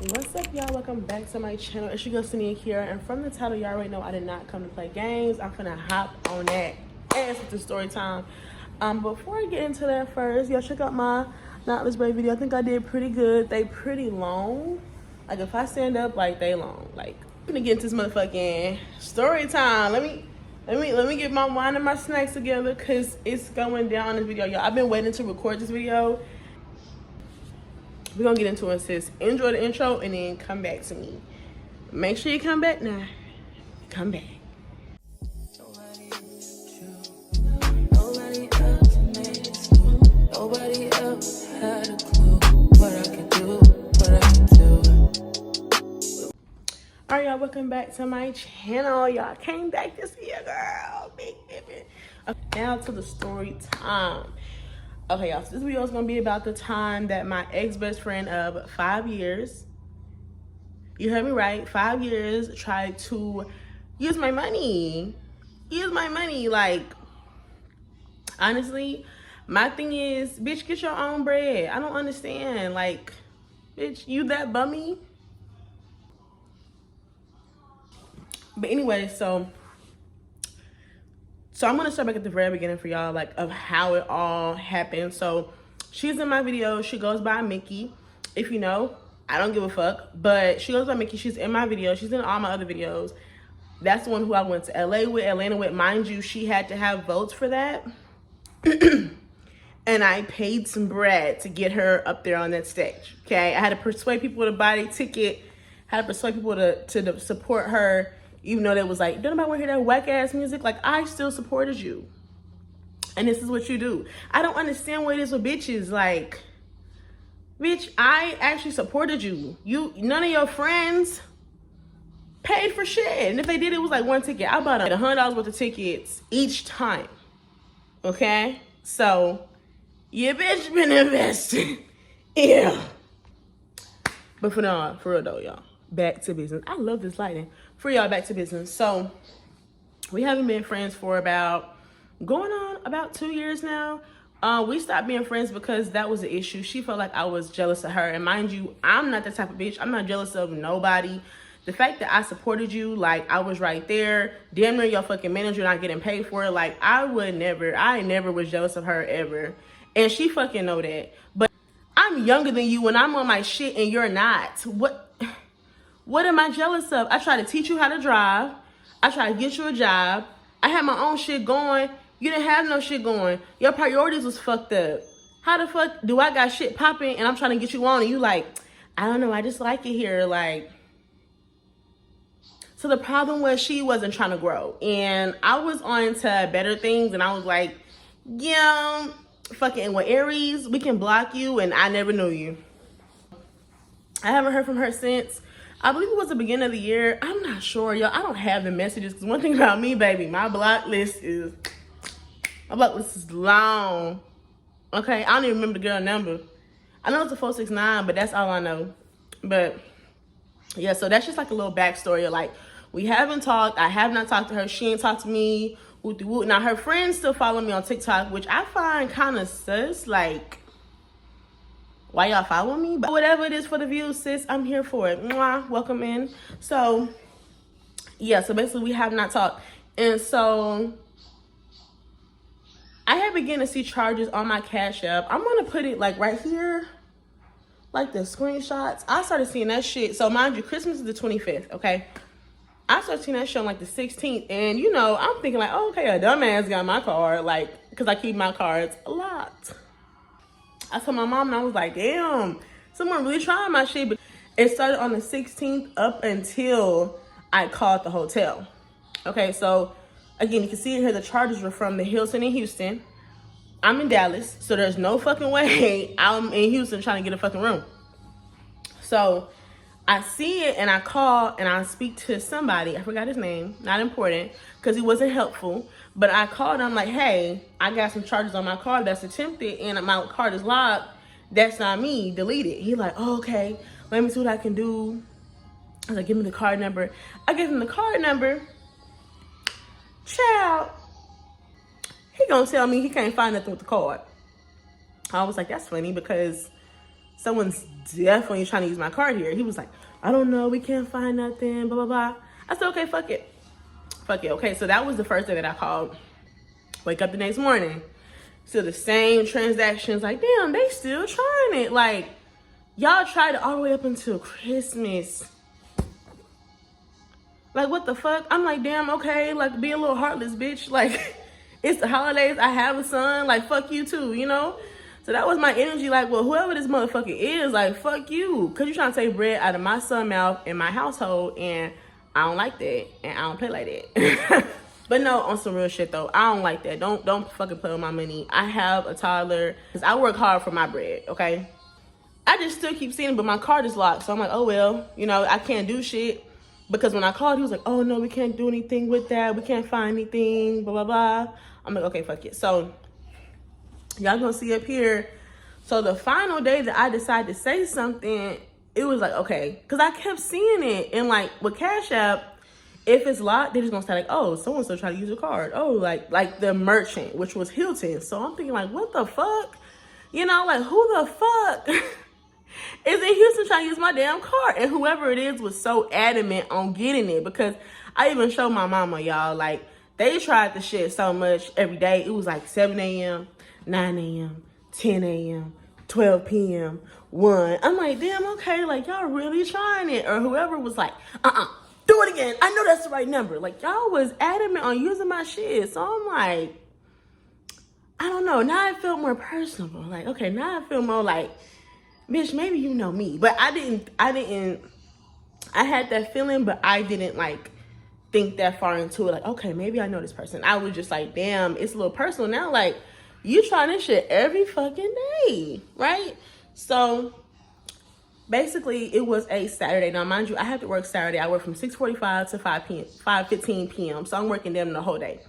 What's up, y'all? Welcome back to my channel. It's your girl Sunny here, and from the title, y'all already know I did not come to play games. I'm finna hop on that ass with the story time. Before I get into that first, y'all check out my Knotless Braid video. I think I did pretty good. They pretty long. Like if I stand up, like they long. Like I'm gonna get into this motherfucking story time. Let me get my wine and my snacks together, cause it's going down in this video, y'all. I've been waiting to record this video. We're gonna get into it, sis. Enjoy the intro and then come back to me. Make sure you come back now. Come back. Nobody else had a clue what I could do, All right, y'all, welcome back to my channel. Y'all came back to see a girl. Big baby. Okay, now to the story time. Okay, y'all, so this video is gonna be about the time that my ex-best friend of 5 years, you heard me right, 5 years, tried to use my money. Like, honestly, my thing is, bitch, get your own bread. I don't understand. Like, bitch, you that bummy? But anyway, so I'm gonna start back at the very beginning for y'all, like, of how it all happened. So she's in my video. She goes by Mickey. If you know, I don't give a fuck, but she goes by Mickey. She's in my video. She's in all my other videos. That's the one who I went to LA with, Atlanta with. Mind you, she had to have votes for that. And I paid some bread to get her up there on that stage, okay? I had to persuade people to buy a ticket. I had to persuade people to support her, even though they was like, don't nobody want to hear that whack ass music? Like, I still supported you. And this is what you do. I don't understand what it is with bitches. Like, bitch, I actually supported you. None of your friends paid for shit. And if they did, it was like one ticket. I bought $100 worth of tickets each time. Okay? So, your bitch been investing. Yeah. But for real though, y'all. Back to business. I love this lighting. For y'all, back to business. So we haven't been friends for going on about 2 years now. We stopped being friends because that was the issue. She felt like I was jealous of her. And mind you, I'm not that type of bitch. I'm not jealous of nobody. The fact that I supported you, like I was right there, damn near your fucking manager not getting paid for it. Like I never was jealous of her ever. And she fucking know that. But I'm younger than you when I'm on my shit and you're not. What am I jealous of? I try to teach you how to drive. I try to get you a job. I had my own shit going. You didn't have no shit going. Your priorities was fucked up. How the fuck do I got shit popping and I'm trying to get you on and you like, I don't know, I just like it here. Like, so the problem was she wasn't trying to grow. And I was on to better things and I was like, yeah, fucking with Aries, we can block you and I never knew you. I haven't heard from her since. I believe it was the beginning of the year. I'm not sure, y'all. I don't have the messages because one thing about me, baby, my block list is long. Okay, I don't even remember the girl number. I know it's a 469, but that's all I know. But yeah, so that's just like a little backstory. Like, we haven't talked. I have not talked to her. She ain't talked to me. Now her friends still follow me on TikTok, which I find kind of sus. Like, why y'all follow me? But whatever it is for the views, sis, I'm here for it. Mwah, welcome in. So yeah, so basically we have not talked. And so I have begun to see charges on my Cash App. I'm gonna put it like right here, like the screenshots. I started seeing that shit. So mind you, Christmas is the 25th, okay? I started seeing that shit on like the 16th. And you know, I'm thinking like, oh, okay, a dumbass got my card. Like, cause I keep my cards a lot. I told my mom and I was like, damn, someone really trying my shit. But it started on the 16th up until I called the hotel. Okay, so again, you can see here the charges were from the Hilton in Houston. I'm in Dallas, so there's no fucking way I'm in Houston trying to get a fucking room. So I see it and I call and I speak to somebody. I forgot his name, not important, because he wasn't helpful. But I called, I'm like, hey, I got some charges on my card that's attempted and my card is locked. That's not me, delete it. He like, oh, okay, let me see what I can do. I was like, give me the card number. I gave him the card number. Child, he gonna tell me he can't find nothing with the card. I was like, that's funny because someone's definitely trying to use my card here. He was like, I don't know, we can't find nothing, blah, blah, blah. I said, okay, fuck it. Fuck it. Okay, so that was the first day that I called. Wake up the next morning. So the same transactions, like, damn, they still trying it. Like, y'all tried it all the way up until Christmas. Like, what the fuck? I'm like, damn, okay, like, be a little heartless, bitch. Like, it's the holidays, I have a son, like, fuck you too, you know? So that was my energy, like, well, whoever this motherfucker is, like, fuck you. Because you're trying to take bread out of my son's mouth in my household, and I don't like that, and I don't play like that. But no, on some real shit, though, I don't like that. Don't fucking play with my money. I have a toddler, because I work hard for my bread, okay? I just still keep seeing it, but my card is locked. So I'm like, oh, well, you know, I can't do shit. Because when I called, he was like, oh, no, we can't do anything with that. We can't find anything, blah, blah, blah. I'm like, okay, fuck it. So y'all gonna see up here. So the final day that I decided to say something, it was like, okay. Because I kept seeing it. And like with Cash App, if it's locked, they're just gonna say like, oh, someone's still trying to use your card. Oh, like the merchant, which was Hilton. So I'm thinking like, what the fuck? You know, like who the fuck is in Houston trying to use my damn card? And whoever it is was so adamant on getting it, because I even showed my mama, y'all, like they tried the shit so much every day. It was like 7 a.m., 9 a.m., 10 a.m., 12 p.m., 1. I'm like, damn, okay, like y'all really trying it. Or whoever was like, do it again. I know that's the right number. Like y'all was adamant on using my shit. So I'm like, I don't know. Now I feel more personable. Like, okay, now I feel more like, bitch, maybe you know me. But I had that feeling, but I didn't like think that far into it. Like, okay, maybe I know this person. I was just like, damn, it's a little personal now. Like, you trying this shit every fucking day, right? So basically it was a Saturday. Now, mind you, I have to work Saturday. I work from 6:45 to 5:15 p.m. So I'm working them the whole day.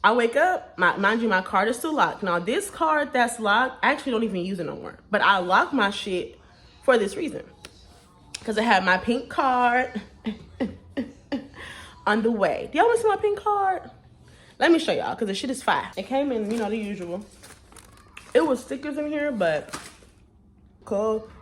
I wake up, mind you, my card is still locked. Now, this card that's locked, I actually don't even use it no more. But I lock my shit for this reason. Because I have my pink card on the way. Do y'all want to see my pink card? Let me show y'all, because the shit is fire. It came in, you know, the usual. It was stickers in here, but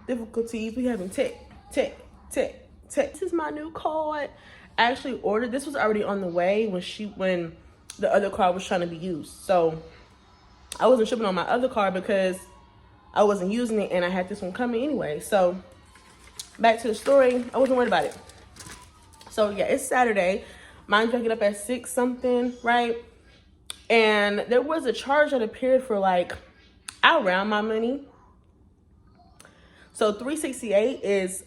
difficulties. We having tech. This is my new card. I actually ordered, this was already on the way when the other card was trying to be used. So I wasn't shipping on my other card because I wasn't using it, and I had this one coming anyway. So back to the story, I wasn't worried about it. So yeah, it's Saturday. Mind you, I get up at 6 something, right? And there was a charge that appeared for like, I round my money. So $368 is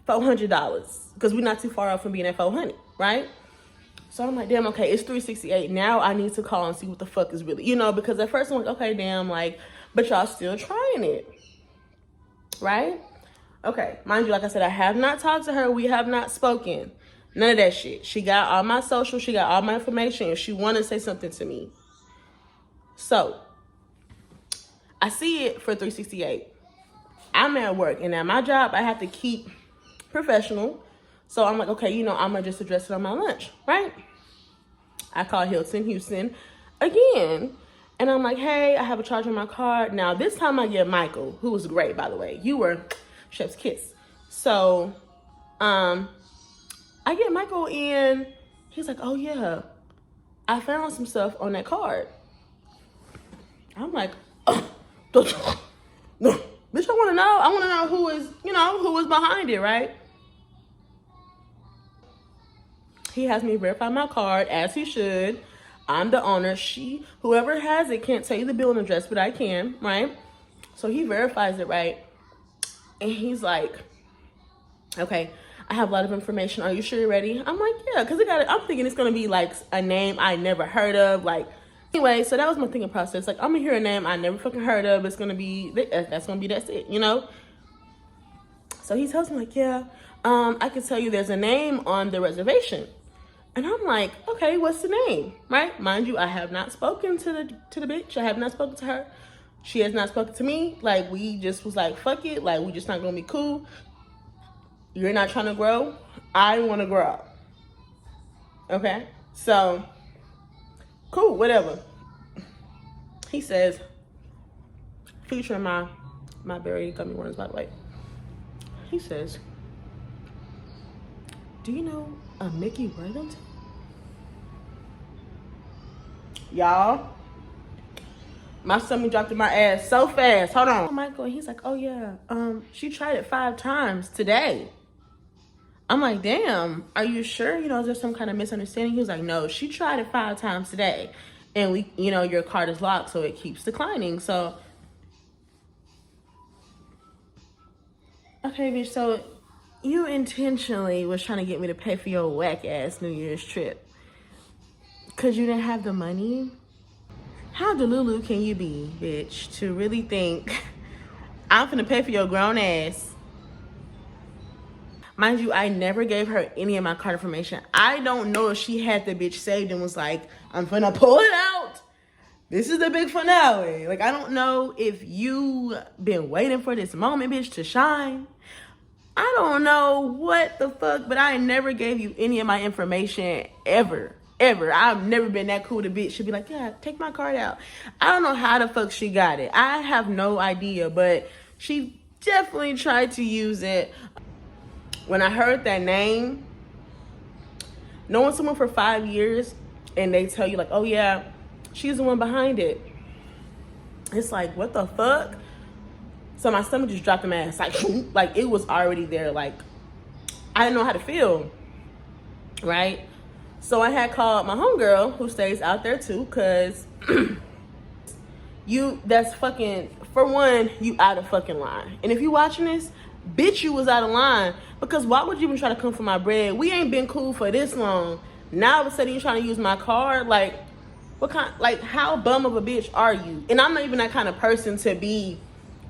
$400 because we're not too far off from being at $400, right? So I'm like, damn, okay, it's $368. Now I need to call and see what the fuck is really, you know, because at first I'm like, okay, damn, like, but y'all still trying it, right? Okay, mind you, like I said, I have not talked to her. We have not spoken. None of that shit. She got all my social. She got all my information. If she want to say something to me. So I see it for $368. I'm at work, and at my job, I have to keep professional. So I'm like, okay, you know, I'm going to just address it on my lunch, right? I call Hilton Houston again, and I'm like, hey, I have a charge on my card. Now, this time I get Michael, who was great, by the way. You were chef's kiss. So I get Michael in. He's like, oh, yeah, I found some stuff on that card. I'm like, oh, no. Bitch, I want to know. I want to know who is, you know, who is behind it, right? He has me verify my card, as he should. I'm the owner. Whoever has it can't tell you the billing address, but I can, right? So he verifies it, right? And he's like, okay, I have a lot of information. Are you sure you're ready? I'm like, yeah, because I'm thinking it's going to be like a name I never heard of, like, anyway, so that was my thinking process. Like, I'm going to hear a name I never fucking heard of. It's going to be, that's it, you know? So he tells me, like, yeah, I can tell you there's a name on the reservation. And I'm like, okay, what's the name, right? Mind you, I have not spoken to the bitch. I have not spoken to her. She has not spoken to me. Like, we just was like, fuck it. Like, we just not going to be cool. You're not trying to grow. I want to grow. Okay? So, cool, whatever. He says, featuring my my berry gummy worms, by the way. He says, do you know a Mickey Worthington? Y'all, my stomach dropped in my ass so fast. Hold on. Michael, he's like, oh yeah, she tried it 5 times today. I'm like, damn, are you sure? You know, is there some kind of misunderstanding? He was like, no, she tried it 5 times today. And we, you know, your card is locked, so it keeps declining. So, okay, bitch, so you intentionally was trying to get me to pay for your whack ass New Year's trip because you didn't have the money? How delulu can you be, bitch, to really think I'm finna pay for your grown ass? Mind you, I never gave her any of my card information. I don't know if she had the bitch saved and was like, I'm finna pull it out. This is the big finale. Like, I don't know if you been waiting for this moment, bitch, to shine. I don't know what the fuck, but I never gave you any of my information ever. Ever. I've never been that cool to bitch. She'd be like, yeah, take my card out. I don't know how the fuck she got it. I have no idea, but she definitely tried to use it. When I heard that name, knowing someone for 5 years and they tell you like, oh yeah, she's the one behind it. It's like, what the fuck? So my stomach just dropped in my ass. Like it was already there. Like, I didn't know how to feel, right? So I had called my homegirl who stays out there too, cause that's fucking, for one, you out of fucking line. And if you watching this, bitch, you was out of line, because why would you even try to come for my bread? We ain't been cool for this long. Now all of a sudden you trying to use my card? Like, what kind, like, how bum of a bitch are you? And I'm not even that kind of person to be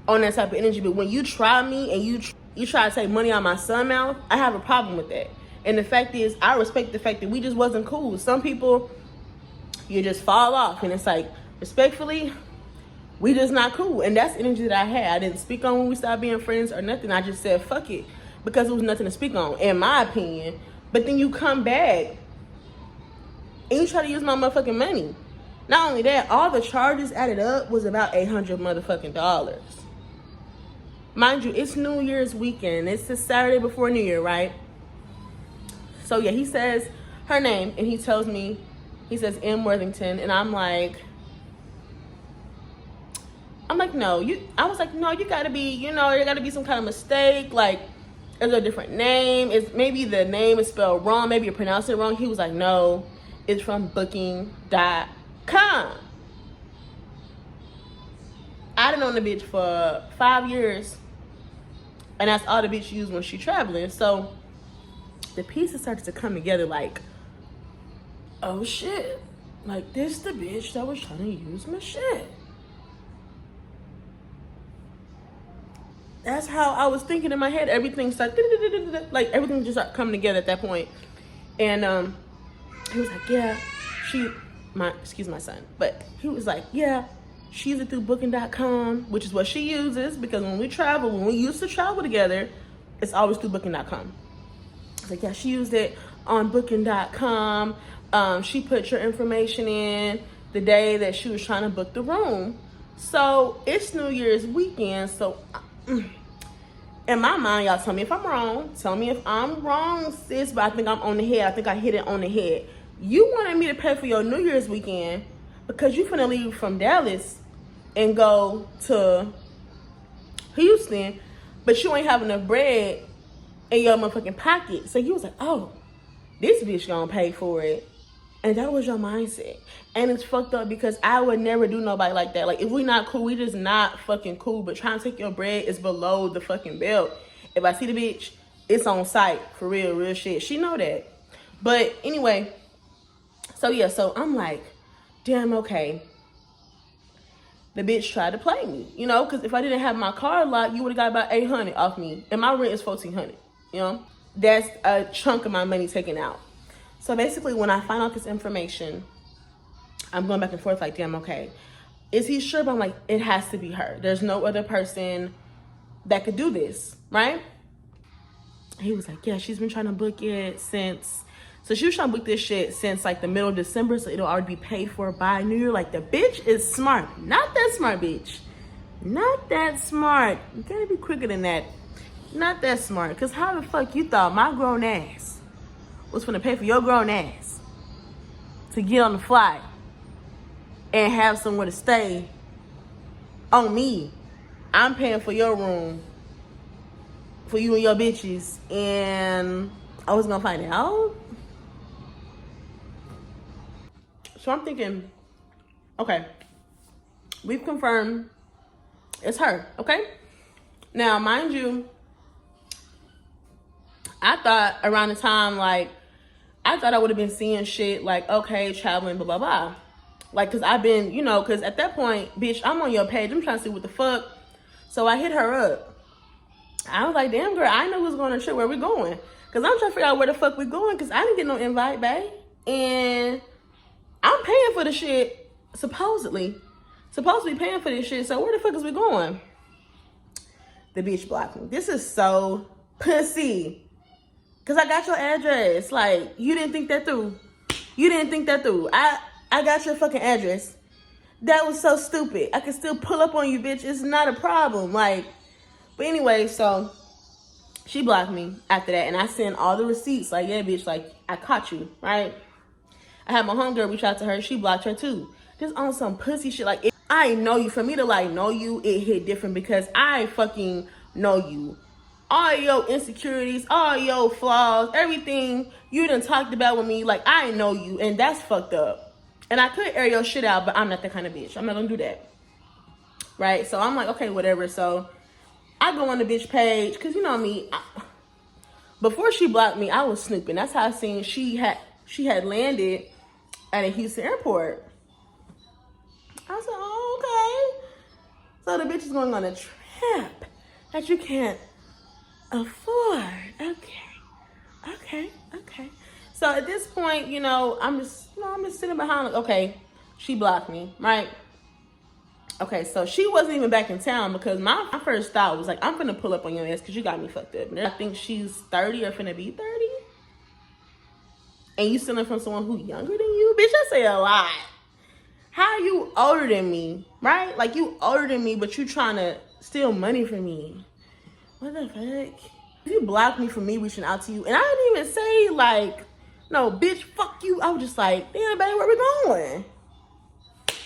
on that type of energy, but when you try me and you try to take money out of my son's mouth, I have a problem with that. And the fact is, I respect the fact that we just wasn't cool. Some people, you just fall off, and it's like, respectfully, we just not cool. And that's the energy that I had. I didn't speak on when we stopped being friends or nothing. I just said, fuck it, because it was nothing to speak on, in my opinion. But then you come back and you try to use my motherfucking money. Not only that, all the charges added up was about $800 motherfucking dollars. Mind you, it's New Year's weekend. It's the Saturday before New Year, right? So yeah, he says her name, and he tells me, he says M. Worthington, and I'm like, no, I was like, no, you gotta be, you know, there gotta be some kind of mistake. Like, is there a different name? Maybe the name is spelled wrong, maybe you pronounce it wrong. He was like, no, it's from booking.com. I done known the bitch for 5 years, and that's all the bitch used when she traveling. So the pieces started to come together like, oh shit, like this the bitch that was trying to use my shit. That's how I was thinking in my head. Everything started, like everything just started coming together at that point. And he was like, yeah, excuse my son, but he was like, yeah, she used it through booking.com, which is what she uses, because when we used to travel together, it's always through booking.com. I was like, yeah, she used it on booking.com. She put your information in the day that she was trying to book the room. So it's New Year's weekend. So in my mind, y'all tell me if I'm wrong. Tell me if I'm wrong, sis, but I think I'm on the head. I think I hit it on the head. You wanted me to pay for your New Year's weekend because you finna leave from Dallas and go to Houston, but you ain't have enough bread in your motherfucking pocket. So you was like, oh, this bitch gonna pay for it. And that was your mindset. And it's fucked up because I would never do nobody like that. Like, if we not cool, we just not fucking cool. But trying to take your bread is below the fucking belt. If I see the bitch, it's on sight. For real shit. She know that. But anyway, so yeah, so I'm like, damn, okay. The bitch tried to play me, you know, because if I didn't have my card locked, you would have got about $800 off me. And my rent is $1,400, you know. That's a chunk of my money taken out. So basically, when I find out this information, I'm going back and forth like, damn, okay. Is he sure? But I'm like, it has to be her. There's no other person that could do this, right? He was like, yeah, she's been trying to book it since. So she was trying to book this shit since like the middle of December, so it'll already be paid for by New Year. Like, the bitch is smart. Not that smart bitch. Not that smart. You gotta be quicker than that. Not that smart. Cause how the fuck you thought my grown ass was gonna pay for your grown ass to get on the flight and have somewhere to stay on me? I'm paying for your room for you and your bitches, and I was gonna find out. So I'm thinking, okay, we've confirmed it's her, okay? Now, mind you, I thought around the time, like, I thought I would have been seeing shit like, okay, traveling, blah, blah, blah. Like, cause I've been, you know, cause at that point, bitch, I'm on your page. I'm trying to see what the fuck. So I hit her up. I was like, damn girl, I know who's going on a trip. Where we going? Cause I'm trying to figure out where the fuck we going. Cause I didn't get no invite, babe. And I'm paying for the shit, supposedly. Supposed to be paying for this shit. So where the fuck is we going? The bitch blocked me. This is so pussy. Cause I got your address. Like, you didn't think that through. You didn't think that through. I got your fucking address. That was so stupid. I can still pull up on you, bitch. It's not a problem. Like, but anyway, so she blocked me after that. And I sent all the receipts. Like, yeah, bitch, like, I caught you, right? I had my homegirl reach out to her. She blocked her too. Just on some pussy shit. Like, I know you. For me to, like, know you, it hit different because I fucking know you. All your insecurities, all your flaws, everything you done talked about with me, like, I know you, and that's fucked up. And I could air your shit out, but I'm not that kind of bitch. I'm not gonna do that. Right? So I'm like, okay, whatever. So I go on the bitch page, because you know me, before she blocked me, I was snooping. That's how I seen she had landed at a Houston airport. I said, oh, okay. So the bitch is going on a trip that you can't afford. Okay. So at this point, you know, I'm just sitting behind, like, okay, she blocked me, right? Okay, so she wasn't even back in town because my first thought was like, I'm finna pull up on your ass because you got me fucked up. And I think she's 30 or finna be 30. And you stealing from someone who younger than you? Bitch, I say a lot. How are you older than me, right? Like, you older than me, but you trying to steal money from me. What the fuck? You blocked me from me reaching out to you. And I didn't even say, like, no, bitch, fuck you. I was just like, damn, babe, where we going?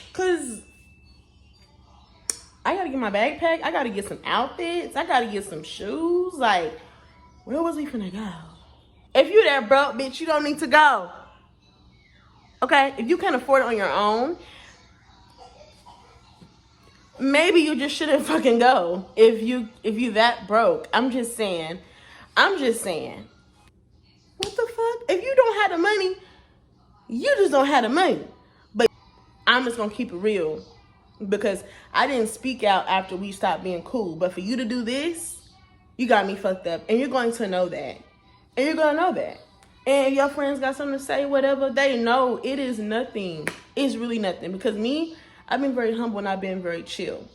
Because I got to get my backpack. I got to get some outfits. I got to get some shoes. Like, where was we finna go? If you that broke, bitch, you don't need to go. Okay? If you can't afford it on your own, maybe you just shouldn't fucking go. If you that broke. I'm just saying. What the fuck? If you don't have the money, you just don't have the money. But I'm just gonna keep it real. Because I didn't speak out after we stopped being cool. But for you to do this, you got me fucked up. And you're going to know that. And you're gonna know that. And if your friends got something to say, whatever, they know it is nothing. It's really nothing. Because me, I've been very humble and I've been very chill.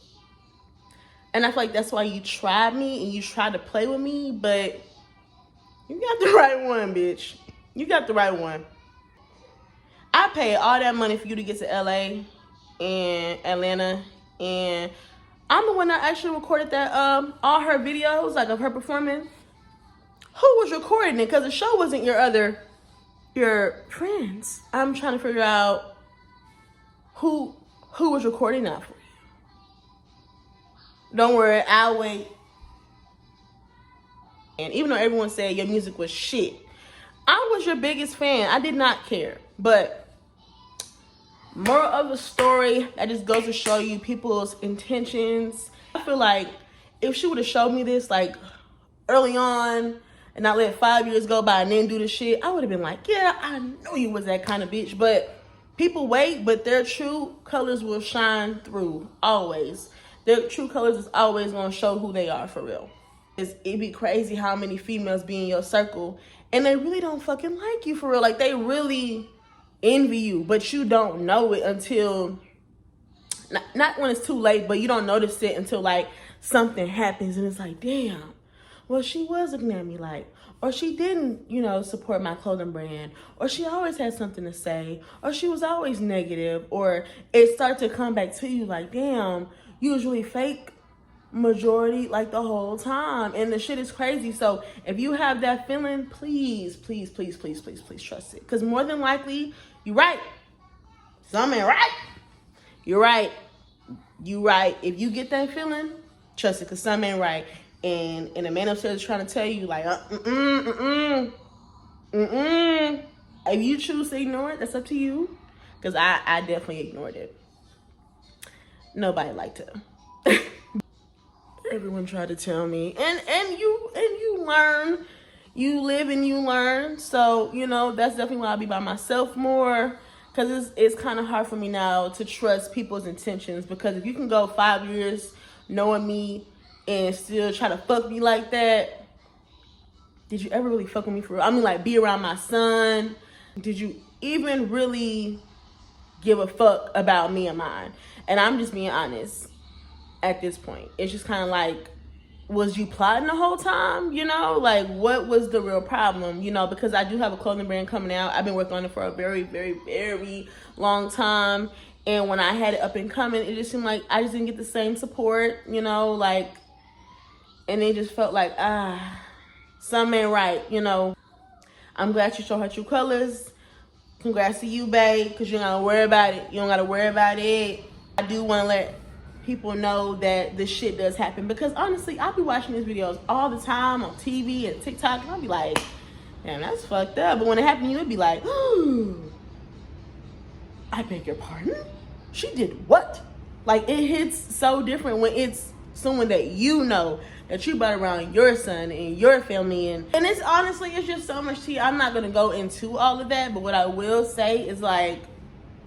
And I feel like that's why you tried me and you tried to play with me, but you got the right one, bitch. You got the right one. I paid all that money for you to get to LA and Atlanta, and I'm the one that actually recorded that all her videos, like, of her performing. Who was recording it? Because the show wasn't your friends. I'm trying to figure out who was recording that for you. Don't worry, I'll wait. And even though everyone said your music was shit, I was your biggest fan. I did not care. But moral of the story, that just goes to show you people's intentions. I feel like if she would have showed me this, like, early on, and I let 5 years go by and then do the shit, I would have been like, yeah, I know you was that kind of bitch. But people wait, but their true colors will shine through, always. Their true colors is always going to show who they are for real. It'd be crazy how many females be in your circle and they really don't fucking like you for real. Like, they really envy you, but you don't know it until, not when it's too late, but you don't notice it until, like, something happens and it's like, damn, well, she was looking at me like, or she didn't, you know, support my clothing brand, or she always had something to say, or she was always negative, or it started to come back to you like, damn, you was really fake majority like the whole time, and the shit is crazy. So if you have that feeling, please trust it, because more than likely you're right. Something ain't right. You're right. You right. If you get that feeling, trust it, because something ain't right. And a man upstairs is trying to tell you like if you choose to ignore it, that's up to you, because I definitely ignored it. Nobody liked it. Everyone tried to tell me, and you learn, you live and you learn. So you know, that's definitely why I'll be by myself more, because it's kind of hard for me now to trust people's intentions, because if you can go 5 years knowing me and still try to fuck me like that, did you ever really fuck with me for real? I mean, like, be around my son. Did you even really give a fuck about me and mine? And I'm just being honest at this point. It's just kind of like, was you plotting the whole time? You know, like, what was the real problem? You know, because I do have a clothing brand coming out. I've been working on it for a very long time. And when I had it up and coming, it just seemed like I just didn't get the same support, you know, like, and it just felt like, something ain't right, you know. I'm glad you showed her true colors. Congrats to you, babe, because you don't gotta worry about it. You don't gotta worry about it. I do want to let people know that this shit does happen, because honestly, I'll be watching these videos all the time on TV and TikTok, and I'll be like, damn, that's fucked up. But when it happened to you, it'd be like, ooh, I beg your pardon? She did what? Like, it hits so different when it's someone that you know, that you brought around your son and your family, and it's honestly, it's just so much tea. I'm not gonna go into all of that, but what I will say is, like,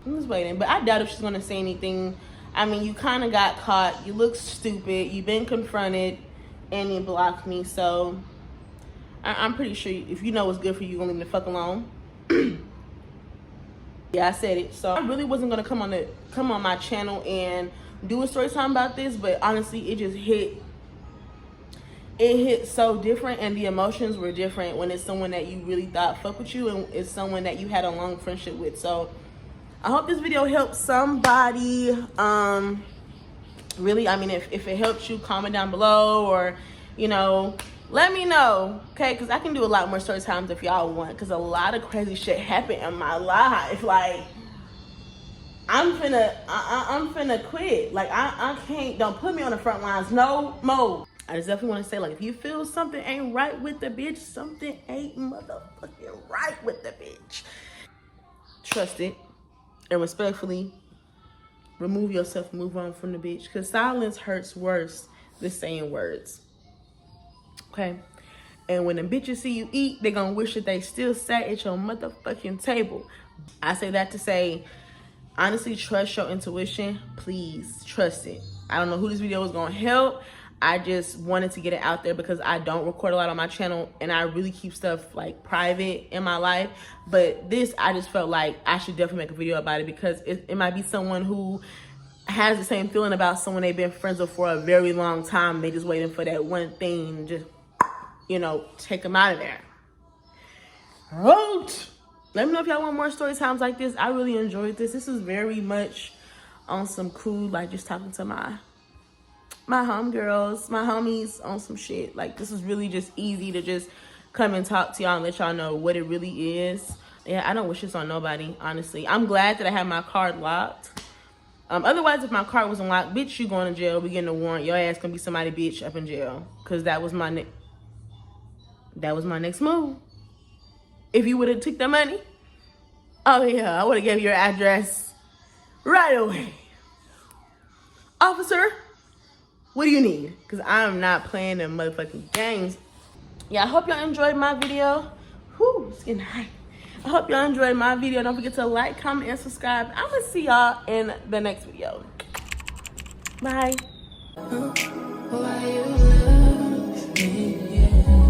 I'm just waiting, but I doubt if she's gonna say anything. I mean, you kind of got caught, you look stupid, you've been confronted, and you blocked me, so I'm pretty sure if you know what's good for you, you're gonna leave me the fuck alone. Yeah, I said it. So I really wasn't gonna come on my channel and do a story time about this, but honestly, it just hit so different, and the emotions were different when it's someone that you really thought fuck with you, and it's someone that you had a long friendship with. So I hope this video helps somebody. Really, I mean, if it helps you, comment down below, or, you know, let me know, okay? Because I can do a lot more story times if y'all want, because a lot of crazy shit happened in my life. Like, I'm finna quit. Like, I can't, don't put me on the front lines no more. I just definitely want to say, like, if you feel something ain't right with the bitch, something ain't motherfucking right with the bitch. Trust it, and respectfully remove yourself, move on from the bitch, because silence hurts worse than saying words. Okay? And when the bitches see you eat, they gonna wish that they still sat at your motherfucking table. I say that to say, honestly, trust your intuition. Please trust it. I don't know who this video is gonna help. I just wanted to get it out there, because I don't record a lot on my channel, and I really keep stuff like private in my life. But this, I just felt like I should definitely make a video about it, because it might be someone who has the same feeling about someone they've been friends with for a very long time. They just waiting for that one thing, just, you know, take them out of there. Right. Let me know if y'all want more story times like this. I really enjoyed this. This is very much on some cool, like, just talking to my homegirls, my homies on some shit. Like, this is really just easy to just come and talk to y'all and let y'all know what it really is. Yeah, I don't wish this on nobody, honestly. I'm glad that I have my card locked. Otherwise, if my card wasn't locked, bitch, you going to jail. We getting a warrant. Your ass gonna be somebody bitch up in jail. Because that was my next move. If you would have took the money, oh yeah, I would have gave you your address right away. Officer, what do you need? Because I'm not playing them motherfucking games. Yeah, I hope y'all enjoyed my video. Whew, it's getting hot. I hope y'all enjoyed my video. Don't forget to like, comment, and subscribe. I'm going to see y'all in the next video. Bye. Why you love me, yeah.